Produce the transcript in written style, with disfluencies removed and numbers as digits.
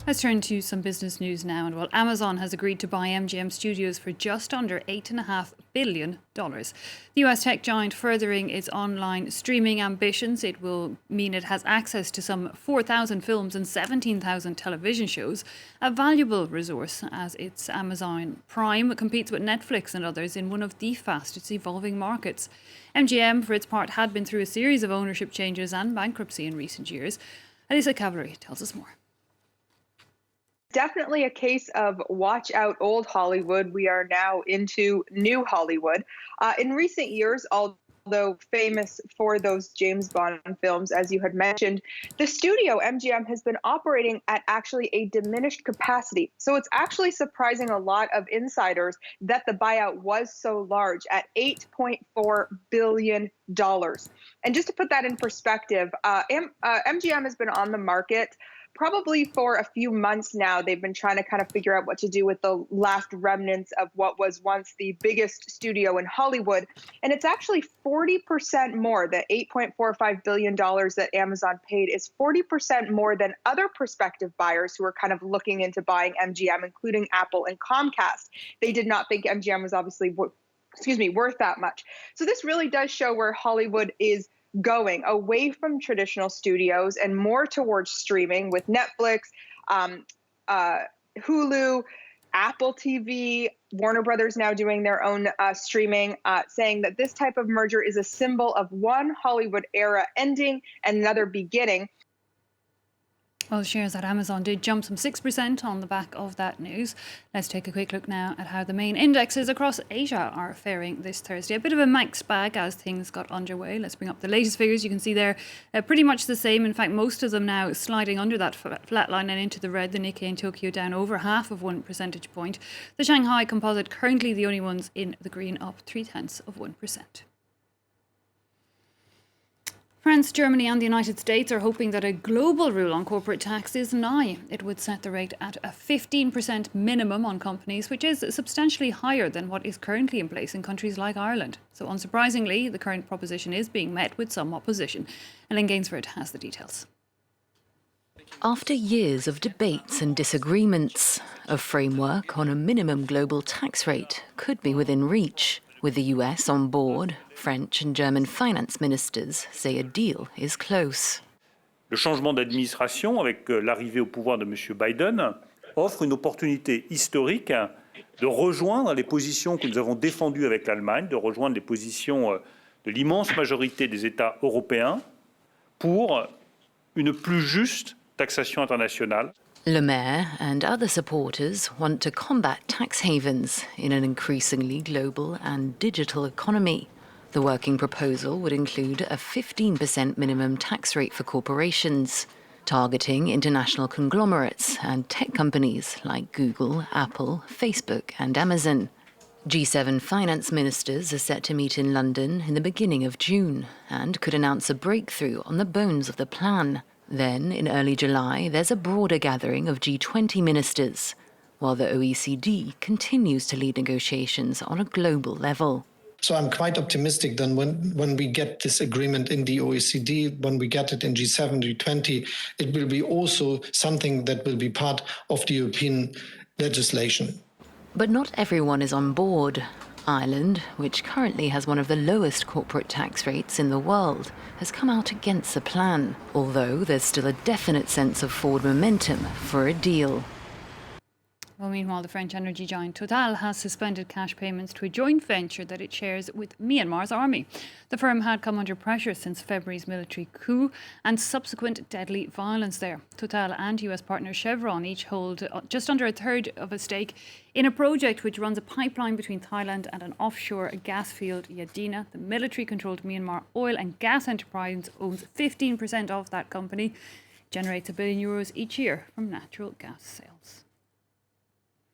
Let's turn to some business news now. And well, Amazon has agreed to buy MGM Studios for just under $8.5 billion. The US tech giant furthering its online streaming ambitions. It will mean it has access to some 4,000 films and 17,000 television shows, a valuable resource as its Amazon Prime competes with Netflix and others in one of the fastest evolving markets. MGM, for its part, had been through a series of ownership changes and bankruptcy in recent years. Elisa Cavalry tells us more. Definitely a case of watch out old Hollywood. We are now into new Hollywood. In recent years, although famous for those James Bond films, as you had mentioned, the studio MGM has been operating at actually a diminished capacity. So it's actually surprising a lot of insiders that the buyout was so large at $8.4 billion. And just to put that in perspective, MGM has been on the market probably for a few months now. They've been trying to kind of figure out what to do with the last remnants of what was once the biggest studio in Hollywood. And it's actually 40% more. The $8.45 billion that Amazon paid is 40% more than other prospective buyers who are kind of looking into buying MGM, including Apple and Comcast. They did not think MGM was obviously worth that much. So this really does show where Hollywood is going away from traditional studios and more towards streaming with Netflix, Hulu, Apple TV, Warner Brothers now doing their own streaming, saying that this type of merger is a symbol of one Hollywood era ending and another beginning. Well, shares at Amazon did jump some 6% on the back of that news. Let's take a quick look now at how the main indexes across Asia are faring this Thursday. A bit of a mixed bag as things got underway. Let's bring up the latest figures. You can see they're pretty much the same. In fact, most of them now sliding under that flat line and into the red. The Nikkei in Tokyo down over half of 1 percentage point. The Shanghai Composite currently the only ones in the green, up 0.3%. France, Germany and the United States are hoping that a global rule on corporate tax is nigh. It would set the rate at a 15% minimum on companies, which is substantially higher than what is currently in place in countries like Ireland. So unsurprisingly, the current proposition is being met with some opposition. Elaine Gainsford has the details. After years of debates and disagreements, a framework on a minimum global tax rate could be within reach. With the US on board, French and German finance ministers say a deal is close. Le changement d'administration avec l'arrivée au pouvoir de M. Biden offre une opportunité historique de rejoindre les positions que nous avons défendues avec l'Allemagne, de rejoindre les positions de l'immense majorité des États européens pour une plus juste taxation internationale. Le Maire and other supporters want to combat tax havens in an increasingly global and digital economy. The working proposal would include a 15% minimum tax rate for corporations, targeting international conglomerates and tech companies like Google, Apple, Facebook and Amazon. G7 finance ministers are set to meet in London in the beginning of June and could announce a breakthrough on the bones of the plan. Then, in early July, there's a broader gathering of G20 ministers, while the OECD continues to lead negotiations on a global level. So I'm quite optimistic that when we get this agreement in the OECD, when we get it in G7, G20, it will be also something that will be part of the European legislation. But not everyone is on board. Ireland, which currently has one of the lowest corporate tax rates in the world, has come out against the plan, although there's still a definite sense of forward momentum for a deal. Well, meanwhile, the French energy giant Total has suspended cash payments to a joint venture that it shares with Myanmar's army. The firm had come under pressure since February's military coup and subsequent deadly violence there. Total and US partner Chevron each hold just under a third of a stake in a project which runs a pipeline between Thailand and an offshore gas field, Yadina. The military-controlled Myanmar oil and gas enterprise owns 15% of that company, generates €1 billion each year from natural gas sales.